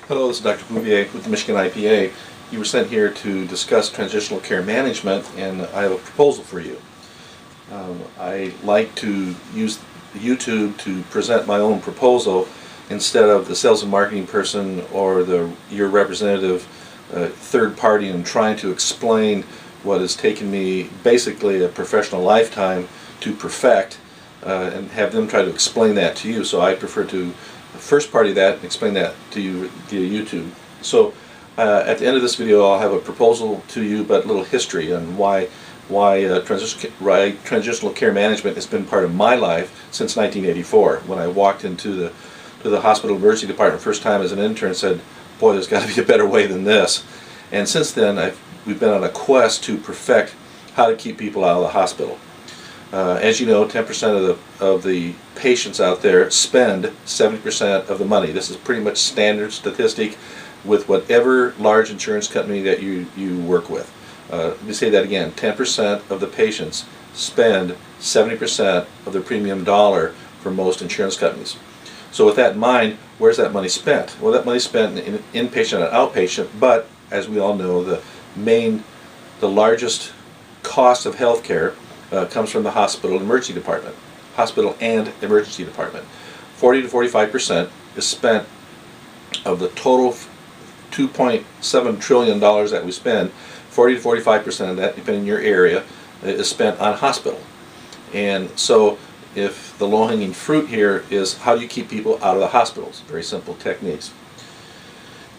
Hello, this is Dr. Bouvier with the Michigan IPA. You were sent here to discuss transitional care management, and I have a proposal for you. I like to use YouTube to present my own proposal instead of the sales and marketing person or your representative third party and trying to explain what has taken me basically a professional lifetime to perfect and have them try to explain that to you. So I prefer to first party that and explain that to you via YouTube. So at the end of this video I'll have a proposal to you, but a little history on why transitional care management has been part of my life since 1984. When I walked into the hospital emergency department first time as an intern, said, boy, there's got to be a better way than this. And since then we've been on a quest to perfect how to keep people out of the hospital. As you know, 10% of the patients out there spend 70% of the money. This is pretty much standard statistic with whatever large insurance company that you work with. Let me say that again. 10% of the patients spend 70% of their premium dollar for most insurance companies. So with that in mind, where's that money spent? Well, that money is spent in inpatient and outpatient, but as we all know, the largest cost of health care comes from the hospital emergency department. Hospital and emergency department. 40 to 45% is spent of the total $2.7 trillion that we spend. 40 to 45% of that, depending on your area, is spent on hospital. And so if the low-hanging fruit here is how do you keep people out of the hospitals? Very simple techniques.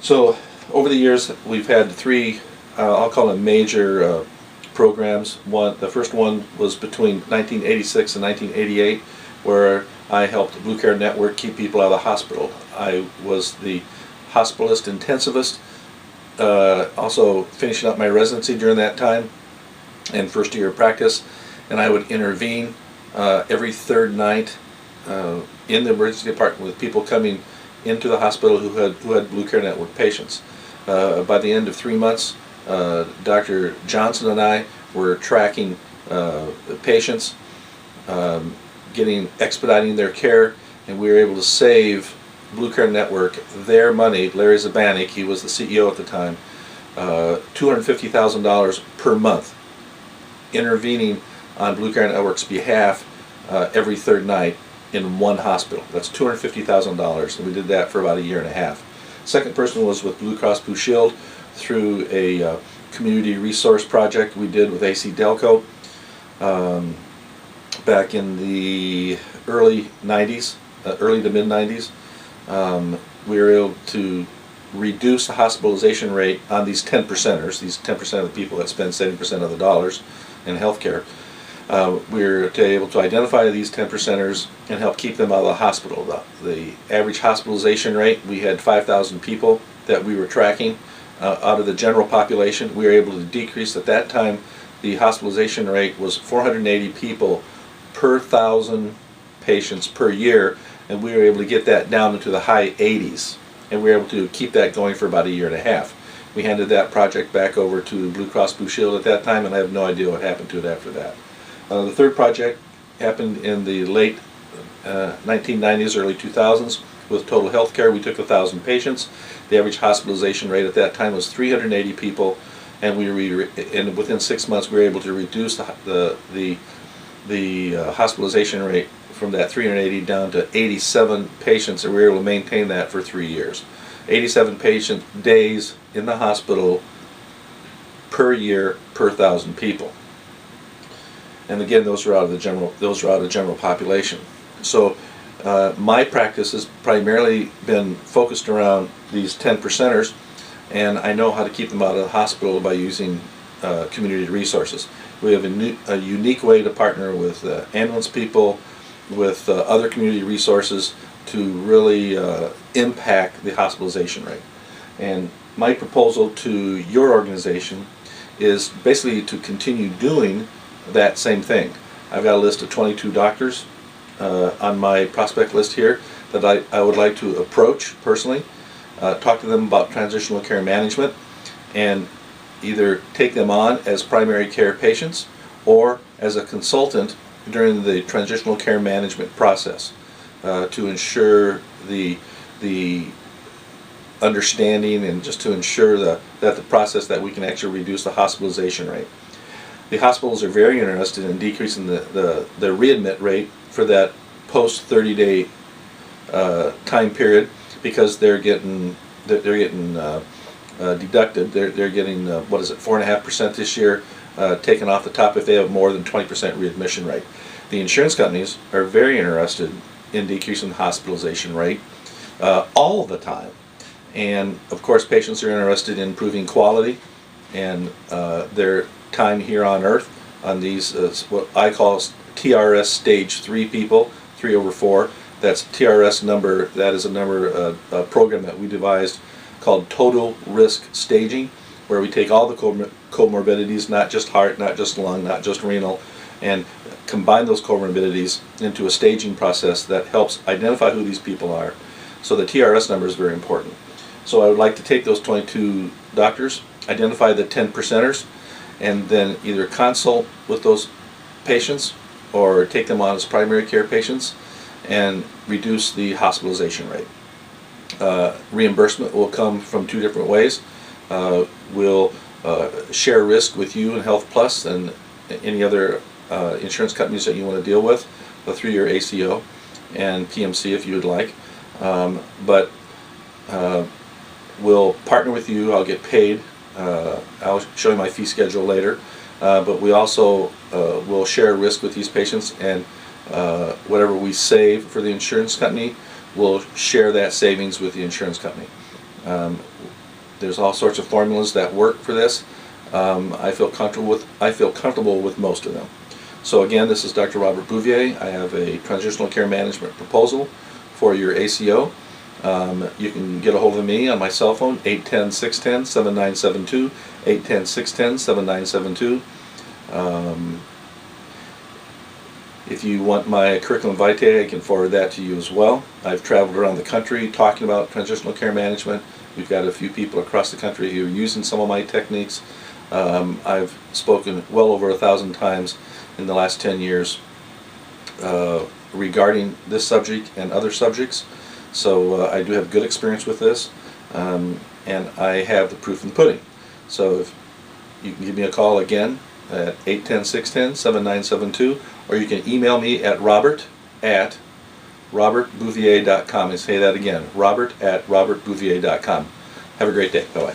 So over the years we've had three, I'll call them major programs. The first one was between 1986 and 1988, where I helped the Blue Care Network keep people out of the hospital. I was the hospitalist intensivist, also finishing up my residency during that time and first year of practice, and I would intervene every third night in the emergency department with people coming into the hospital who had Blue Care Network patients. By the end of 3 months, Dr. Johnson and I were tracking patients, expediting their care, and we were able to save Blue Care Network their money. Larry Zabanik, he was the CEO at the time, $250,000 per month, intervening on Blue Care Network's behalf every third night in one hospital. That's $250,000, and we did that for about a year and a half. Second person was with Blue Cross Blue Shield through a community resource project we did with AC Delco back in the early 90s, early to mid 90s. We were able to reduce the hospitalization rate on these 10%ers, these 10% of the people that spend 70% of the dollars in healthcare. We were able to identify these 10%ers and help keep them out of the hospital. The average hospitalization rate, we had 5,000 people that we were tracking out of the general population. We were able to decrease. At that time, the hospitalization rate was 480 people per 1,000 patients per year, and we were able to get that down into the high 80s, and we were able to keep that going for about a year and a half. We handed that project back over to Blue Cross Blue Shield at that time, and I have no idea what happened to it after that. The third project happened in the late 1990s, early 2000s. With Total Health Care, we took 1,000 patients. The average hospitalization rate at that time was 380 people, and within 6 months we were able to reduce the hospitalization rate from that 380 down to 87 patients, and we were able to maintain that for 3 years. 87 patient days in the hospital per year per 1,000 people. And again, those are out of the general population. So my practice has primarily been focused around these 10%ers, and I know how to keep them out of the hospital by using community resources. We have a unique way to partner with ambulance people, with other community resources to really impact the hospitalization rate. And my proposal to your organization is basically to continue doing that same thing. I've got a list of 22 doctors on my prospect list here that I would like to approach personally, talk to them about transitional care management, and either take them on as primary care patients or as a consultant during the transitional care management process to ensure the understanding and just to ensure that the process that we can actually reduce the hospitalization rate. The hospitals are very interested in decreasing the readmit rate for that post 30-day time period, because they're getting deducted. They're getting what is it, 4.5% this year taken off the top if they have more than 20% readmission rate. The insurance companies are very interested in decreasing the hospitalization rate all the time, and of course patients are interested in improving quality and their time here on earth on these what I call TRS stage 3 people, 3/4. That's TRS number. That is a number a program that we devised called total risk staging, where we take all the comorbidities, not just heart, not just lung, not just renal, and combine those comorbidities into a staging process that helps identify who these people are. So the TRS number is very important. So I would like to take those 22 doctors, identify the 10 percenters, and then either consult with those patients or take them on as primary care patients and reduce the hospitalization rate. Reimbursement will come from 2 different ways. We'll share risk with you and Health Plus and any other insurance companies that you want to deal with through your ACO and PMC if you would like. But we'll partner with you. I'll get paid. I'll show you my fee schedule later. But we also will share risk with these patients, and whatever we save for the insurance company, we'll share that savings with the insurance company. There's all sorts of formulas that work for this. I feel comfortable with most of them. So again, this is Dr. Robert Bouvier. I have a transitional care management proposal for your ACO. You can get a hold of me on my cell phone, 810-610-7972, 810-610-7972. If you want my curriculum vitae, I can forward that to you as well. I've traveled around the country talking about transitional care management. We've got a few people across the country who are using some of my techniques. I've spoken well over 1,000 times in the last 10 years regarding this subject and other subjects. So I do have good experience with this, and I have the proof in the pudding. So if you can give me a call again at 810-610-7972, or you can email me at robert@robertbouvier.com. And say that again, robert@robertbouvier.com. Have a great day. Bye-bye.